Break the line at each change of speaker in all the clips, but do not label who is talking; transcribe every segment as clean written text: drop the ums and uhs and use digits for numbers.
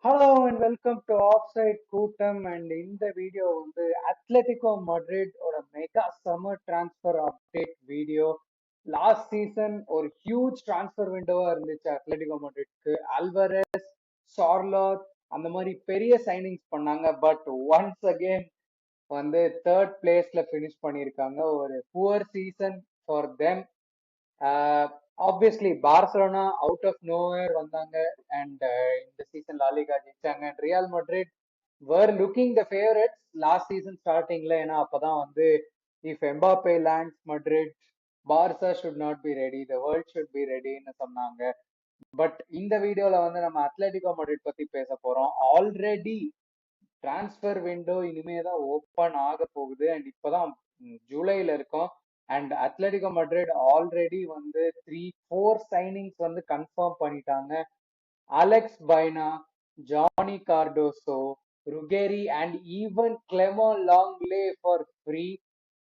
Hello and welcome to off-site கூட்டம் and இந்த video வந்து அத்லெட்டிகோ மட்ரிட் ஓட mega summer transfer update video. Last season ஒரு huge transfer விண்டோவா இருந்துச்சு அத்லெட்டிகோ மட்ரிட்க்கு. அல்வரஸ், சார்லாட் அந்த மாதிரி பெரிய சைனிங்ஸ் பண்ணாங்க. பட் ஒன்ஸ் அகெயின் வந்து தேர்ட் பிளேஸ்ல ஃபினிஷ் பண்ணியிருக்காங்க. ஒரு poor season for them. Obviously Barcelona out of nowhere வந்தாங்க அண்ட் இந்த சீசன் லாலிகா ஜெயிச்சாங்க. And Real Madrid were looking the favourites last season ஸ்டார்டிங்ல. ஏன்னா அப்பதான் வந்து if Mbappe lands Madrid, Barca should not be ready, the world should be ரெடின்னு சொன்னாங்க. But இந்த வீடியோல வந்து நம்ம அத்லெட்டிகோ மட்ரிட் பத்தி பேச போறோம். ஆல்ரெடி டிரான்ஸ்ஃபர் விண்டோ இனிமே தான் ஓப்பன் ஆக போகுது அண்ட் இப்போதான் ஜூலைல இருக்கோம். அண்ட் அத்லெட்டிகோ மட்ரிட் ஆல்ரெடி வந்து 3-4 சைனிங்ஸ் வந்து கன்ஃபார்ம் பண்ணிட்டாங்க. Alex Baena, Johnny Cardoso, Ruggeri and even Clement Lenglet for free.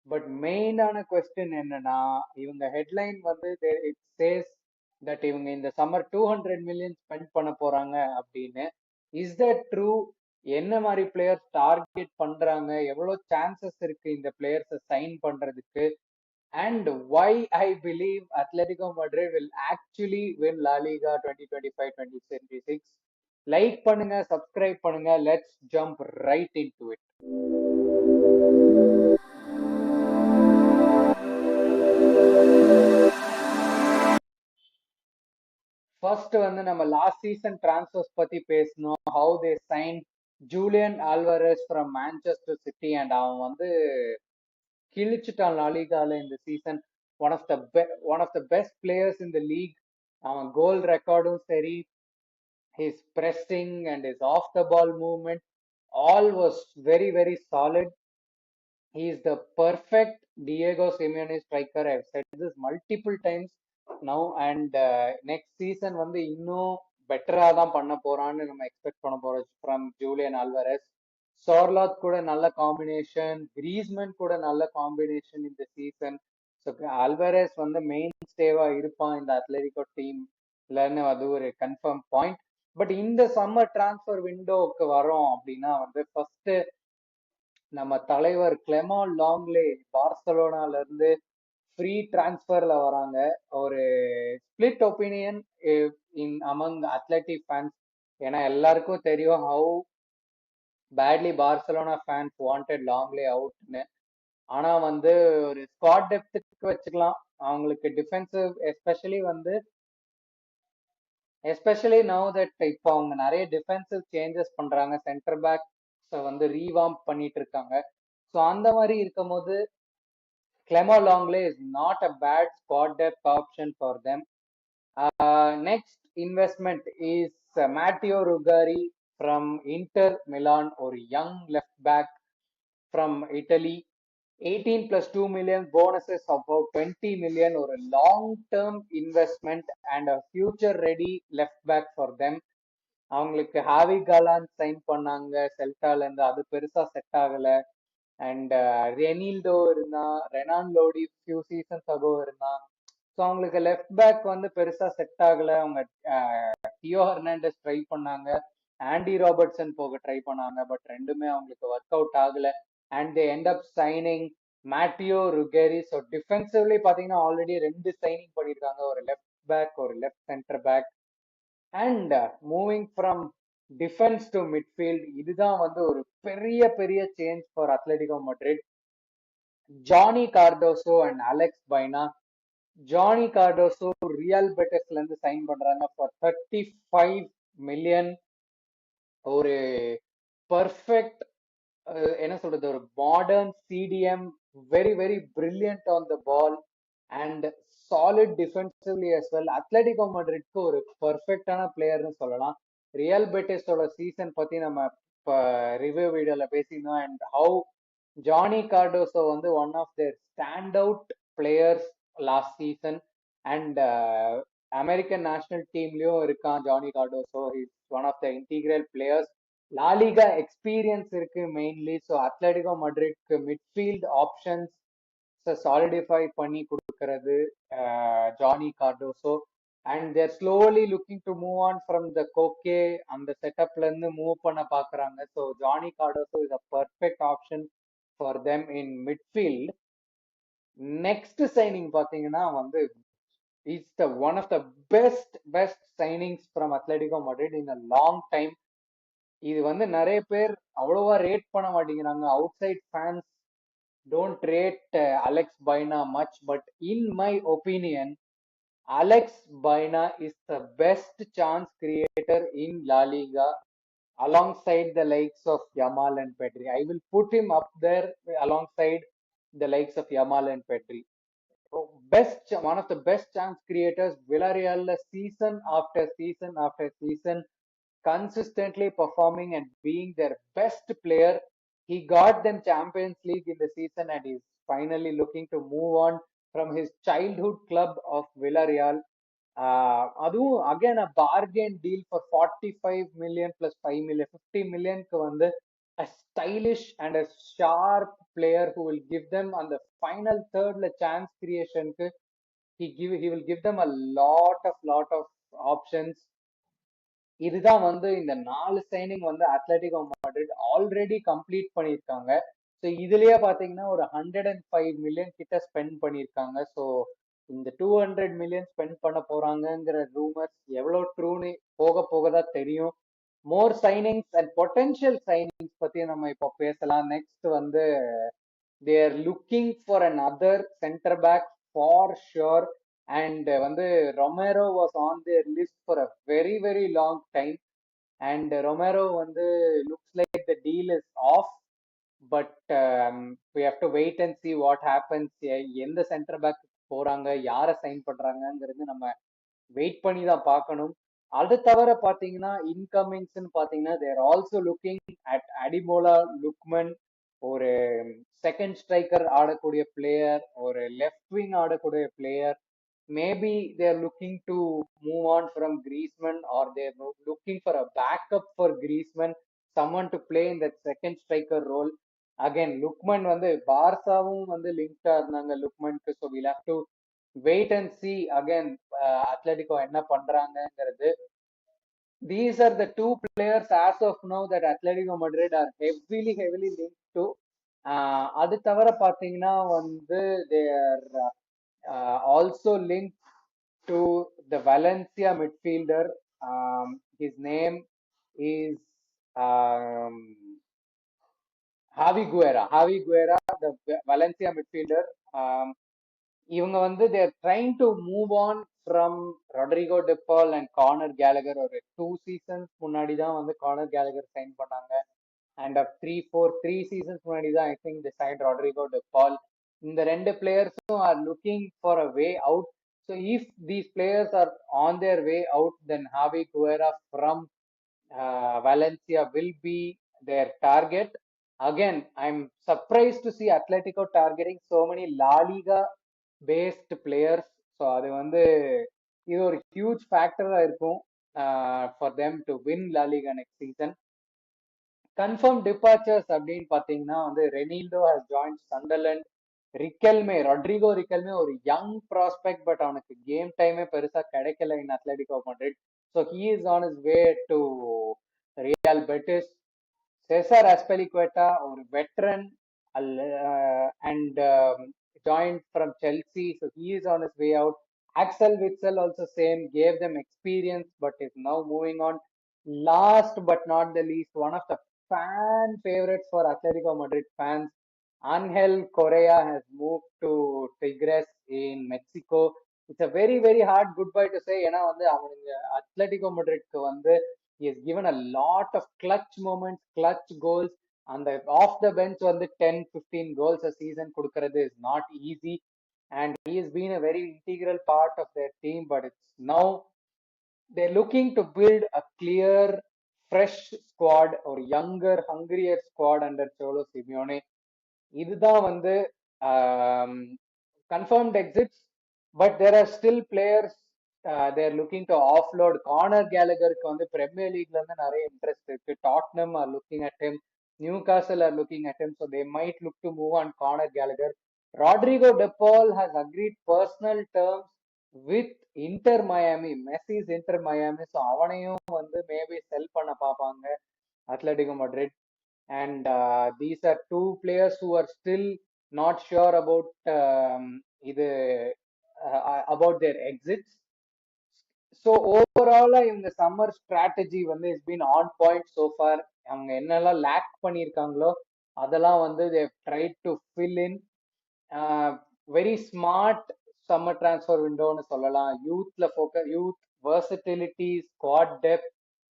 But மெயினான கொஸ்டின் என்னன்னா, இவங்க ஹெட்லைன் வந்து இட் சேஸ் தட் இவங்க இந்த சம்மர் 200 மில்லியன் ஸ்பெண்ட் பண்ண போறாங்க அப்படின்னு. Is that true? என்ன மாதிரி பிளேயர்ஸ் டார்கெட் பண்றாங்க? எவ்வளவு சான்சஸ் இருக்கு இந்த பிளேயர்ஸை சைன் பண்றதுக்கு? And why I believe Atletico Madrid will actually win La Liga 2025-2026. Like பண்ணுங்க, சப்ஸ்கிரைப் பண்ணுங்க. Let's jump right into it. First வந்து நம்ம லாஸ்ட் சீசன் டிரான்ஸ்ஃபர்ஸ் பத்தி பேசணும். How they sign Julian Alvarez from Manchester City and அவன் வந்து கிழிச்சிட்டான் லாலிகால இந்த season. One of the best players in the league. அவன் கோல் ரெக்கார்டும் சரி, his pressing and his off the ball movement all was very very solid. He is the perfect Diego Simeone striker. I've said this multiple times now and next season வந்து இன்னும் பெட்டரா தான் பண்ண போறான்னு நம்ம expect பண்ண போறோம் ஃப்ரம் ஜூலியன் ஆல்வரஸ். சோர்லாத் கூட நல்ல காம்பினேஷன், கிரீஸ்மன் கூட நல்ல காம்பினேஷன் இந்த சீசன். ஸோ ஆல்வரஸ் வந்து மெயின் ஸ்டேவா இருப்பான் இந்த அத்லெட்டிகோ டீம்லன்னு அது ஒரு கன்ஃபார்ம் பாயிண்ட். பட் இந்த சம்மர் டிரான்ஸ்ஃபர் விண்டோவுக்கு வரோம் அப்படின்னா வந்து ஃபர்ஸ்ட் நம்ம தலைவர் கிளெமோ லாங்லே பார்சலோனால இருந்து ஃப்ரீ டிரான்ஸ்ஃபர்ல வராங்க. ஒரு split opinion in among Athletic fans. ஏன்னா எல்லாருக்கும் தெரியும் how badly Barcelona fans wanted Lenglet அவுட்னு. ஆனா வந்து ஒரு ஸ்குவாட் டெப்த்துக்கு வச்சுக்கலாம். அவங்களுக்கு டிஃபென்சிவ் எஸ்பெஷலி நவ் தட் இப்போ அவங்க நிறைய டிஃபென்சிவ் சேஞ்சஸ் பண்றாங்க. சென்டர் பேக் வந்து ரீவார்ம் பண்ணிட்டு இருக்காங்க. ஸோ அந்த மாதிரி இருக்கும் போது Clemo Longley is not a bad squad depth option for them. Next investment is Matteo Rugari from Inter Milan, or young left back from Italy. 18 plus 2 million, bonuses of about 20 million, or a long-term investment and a future-ready left back for them. அவங்களுக்கு ஹாவி காலான் sign பண்ணாங்க செல்டால இருந்து, அது பெருசா set ஆகல. And Reinildo இருந்தான், Renan Lodi few seasons ago இருந்தான். So அவங்களுக்கு left back வந்து பெருசா செட் ஆகல. அவங்க தியோ ஹெர்னாண்டஸ் ட்ரை பண்ணாங்க, ஆண்டி ராபர்ட்சன் போக ட்ரை பண்ணாங்க. பட் ரெண்டுமே அவங்களுக்கு ஒர்க் அவுட் ஆகல. And they end up signing Matteo Ruggeri. So defensively பார்த்தீங்கன்னா ஆல்ரெடி 2 சைனிங் பண்ணியிருக்காங்க, ஒரு லெஃப்ட் பேக், ஒரு left centre back. And moving from defence to midfield, இதுதான் வந்து ஒரு பெரிய பெரிய change for Atletico Madrid. Johnny Cardoso and Alex Baena. Johnny Cardoso Real பெட்டிஸ்ல இருந்து சைன் பண்றாங்க ஃபார் 35 மில்லியன். ஒரு பர்ஃபெக்ட் என்ன சொல்றது, ஒரு modern CDM, very very brilliant on the ball and solid defensively as well. Atletico மட்ரிட்க்கு ஒரு பர்ஃபெக்டான பிளேயர்னு சொல்லலாம். ரியல் பெட்டிஸோட சீசன் பத்தி நம்ம இப்போ ரிவ்யூ வீடியோல பேசியிருந்தோம். அண்ட் ஹவு ஜானி கார்டோசோ வந்து one of their stand out players last season. And American national டீம்லயும் இருக்கான் Johnny Cardoso. Is one of the integral players. LaLiga experience இருக்கு மெயின்லி. ஸோ அத்லெட்டிகோ மட்ரிட்க்கு மிட்ஃபீல்ட் ஆப்ஷன்ஸ் சாலிடிஃபை பண்ணி கொடுக்கறது Johnny Cardoso. and they're slowly looking to move on from the Koke and the setup ல இருந்து move பண்ண பாக்குறாங்க. So Johnny Cardoso is a perfect option for them in midfield. Next signing பாத்தீங்கன்னா வந்து is the one of the best signings from Atletico Madrid in a long time. இது வந்து நிறைய பேர் அவ்வளவா ரேட் பண்ண மாட்டேங்கிறாங்க. Outside fans don't rate Alex Baena much, but in my opinion, Alex Baena is the best chance creator in La Liga alongside the likes of Yamal and Pedri. I will put him up there alongside the likes of Yamal and Pedri. One of the best chance creators. Villarreal season after season after season consistently performing and being their best player. He got them Champions League in the season and is finally looking to move on from his childhood club of Villarreal. அதுவும் again a bargain deal for 45 million plus 5 million 50 millionக்கு வந்து a stylish and a sharp player who will give them on the final thirdல chance creationக்கு he will give them a lot of options. இதுதான் வந்து இந்த 4 signing வந்து Atletico Madrid already complete பண்ணியிருக்காங்க. So இதுலயே பாத்தீங்கன்னா ஒரு 105 million கிட்ட ஸ்பெண்ட் பண்ணியிருக்காங்க. ஸோ இந்த 200 மில்லியன் ஸ்பெண்ட் பண்ண போறாங்கங்கிற ரூமர்ஸ் எவ்வளவு ட்ரூன்னு போக போக தான் தெரியும். மோர் சைனிங்ஸ் அண்ட் பொட்டன்ஷியல் சைனிங்ஸ் பத்தி நம்ம இப்போ பேசலாம். நெக்ஸ்ட் வந்து they are looking for another center back for sure, and வந்து Romero was on their list for a very long time, and Romero வந்து looks like the deal is off, but we have to wait and see what happens. எந்த centre back போறாங்க, யாரை sign பண்றாங்கங்கிறது நம்ம wait பண்ணி தான் பார்க்கணும். அது தவிர பாத்தீங்கன்னா இன்கமிங்ஸ்ன்னு பாத்தீங்கன்னா they're also looking at Ademola Lookman, ஒரு செகண்ட் ஸ்ட்ரைக்கர் ஆடக்கூடிய பிளேயர், ஒரு லெஃப்ட் விங் ஆடக்கூடிய player. Maybe they're looking to move on from Griezmann or they're looking for a backup for Griezmann, someone to play in that second striker role. Again Lookman வந்து பார்சாவும் வந்து லிங்க்டா இருந்தாங்க லுக்மனுக்கு. So will have to wait and see again Atletico என்ன பண்றாங்கங்கிறது. These are the two players as of now that Atletico Madrid are heavily linked to. அது தவிர பாத்தீங்கன்னா வந்து they are also linked to the Valencia midfielder. His name is um, Javi Guerra, the Valencia midfielder. இவங்க வந்து they're trying to move on from Rodrigo De Paul and Conor Gallagher. ஒரு 2 seasons முன்னாடி தான் வந்து கார்னர் கேலகர் சைன் பண்ணாங்க. And three seasons முன்னாடி தான் I think the sign Rodrigo De Paul. இந்த ரெண்டு பிளேயர்ஸும் are looking for a way out. So if these players are on their way out, then Javi Guerra from Valencia will be their target. Again, I'm surprised to see Atletico targeting so many La Liga best players. So அது வந்து இது ஒரு huge ஃபேக்டரா இருக்கும் for them to win La Liga next season. Confirm departures அப்படின்னு பாத்தீங்கன்னா வந்து Reinildo has join Sunderland. Rodrigo Riquelme ஒரு யங் ப்ராஸ்பெக்ட், பட் அவனுக்கு கேம் டைமே பெருசா கிடைக்கல in Atletico Madrid. So he is on his way to Real Betis. Cesar Azpilicueta ஒரு veteran and joined from Chelsea, so he is on his way out. Axel Witsel also same, gave them experience but is now moving on. Last but not the least, one of the fan favorites for Atletico Madrid fans, Angel Correa has moved to Tigres in Mexico. It's a very hard goodbye to say. ஏன்னா வந்து அவங்க Atletico மேட்ரிட்க்கு வந்து he has given a lot of clutch moments, clutch goals. அந்த off the bench வந்து 10-15 goals a season கொடுக்கறது is not easy, and he is been a very integral part of their team. But it's now they're looking to build a clear fresh squad, ஒரு younger hungrier squad under Cholo Simeone. இதுதான் வந்து confirmed exits, but there are still players they're looking to offload. Conor கேலகருக்கு வந்து Premier லீக்ல இருந்து நிறைய interest இருக்கு. Tottenham are looking at him, Newcastle are looking at him, so they might look to move on Conor Gallagher. Rodrigo De Paul has agreed personal terms with Inter Miami, Messi's Inter Miami. So அவனையும் வந்து maybe sell பண்ண பார்ப்பாங்க Atletico Madrid. And these are two players who are still not sure about இது about their exits. So ஓவராலா இவங்க summer strategy வந்து is been on point so far. அவங்க என்னெல்லாம் லேக் பண்ணியிருக்காங்களோ அதெல்லாம் வந்து they have tried to fill in. Very smart summer transfer விண்டோன்னு சொல்லலாம். யூத்ல focus, youth versatility, squad depth,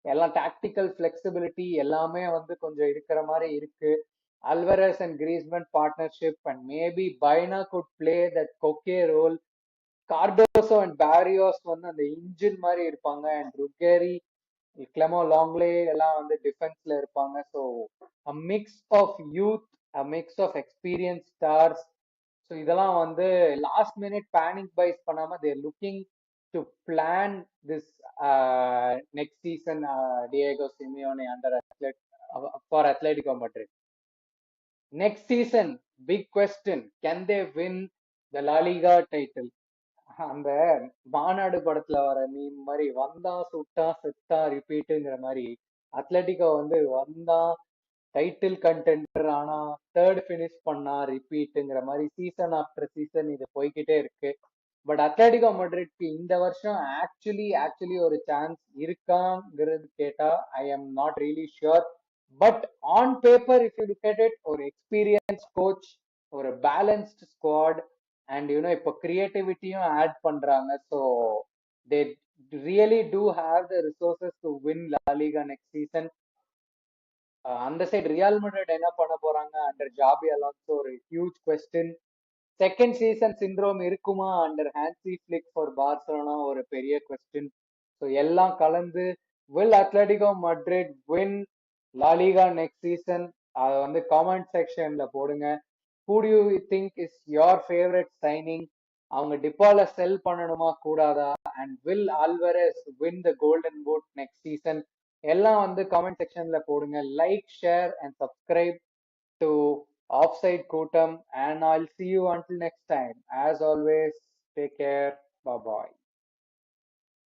எல்லாம் டாக்டிக்கல் ஃபிளெக்சிபிலிட்டி எல்லாமே வந்து கொஞ்சம் இருக்கிற மாதிரி இருக்கு. Alvarez and Griezmann partnership and maybe Baena could play that Koke role. Cardoso and Barrios வந்து அந்த இன்ஜின் மாதிரி இருப்பாங்க. அண்ட் ருக்கேரி, கிளெமோ லாங்லே எல்லாம் வந்து டிஃபென்ஸ்ல இருப்பாங்க. So a mix of youth, a mix of experience stars. So இதெல்லாம் வந்து லாஸ்ட் மினிட் பேனிக் பைஸ் பண்ணாம they're looking to plan this next season Diego Simeone under athlete for Atletico Madrid. Next season big question, can they win the La Liga title? அந்த மாநாடு படத்துல வர meme மாதிரி வந்தா சுட்டா செத்தா ரிப்பீட்டுங்கிற மாதிரி அத்லெட்டிகோ வந்து வந்தா டைட்டில் கண்டெண்டர் ஆனா தேர்ட் பினிஷ் பண்ணா ரிப்பீட்டுங்கிற மாதிரி சீசன் ஆஃப்டர் சீசன் இது போய்கிட்டே இருக்கு. பட் அத்லெட்டிகோ மட்ரிட்க்கு இந்த வருஷம் ஆக்சுவலி ஒரு சான்ஸ் இருக்காங்கிறது கேட்டா I am not really sure. But on paper if you look at it, ஒரு எக்ஸ்பீரியன்ஸ் கோச், ஒரு பேலன்ஸ்ட் ஸ்குவாட், அண்ட் யூனோ இப்போ கிரியேட்டிவிட்டியும் ஆட் பண்றாங்க. So they really do have the resources to win La Liga next season. அந்த side Real Madrid என்ன பண்ண போறாங்க under Xabi Alonso ஒரு huge question. Second season syndrome இருக்குமா under Hansi Flick for Barcelona ஒரு பெரிய கொஸ்டின். ஸோ எல்லாம் கலந்து will Atletico Madrid win La Liga next season? அதை வந்து காமெண்ட் செக்ஷன்ல போடுங்க. who do you think is your favorite signing? அவங்க டிபால செல் பண்ணணுமா கூடாதா? And will Alvarez win the golden boot next season? எல்லாம் வந்து காமெண்ட் செக்ஷன்ல போடுங்க. Like, share and subscribe to off-site கூட்டம். And I'll see you until next time. As always, take care. Bye bye.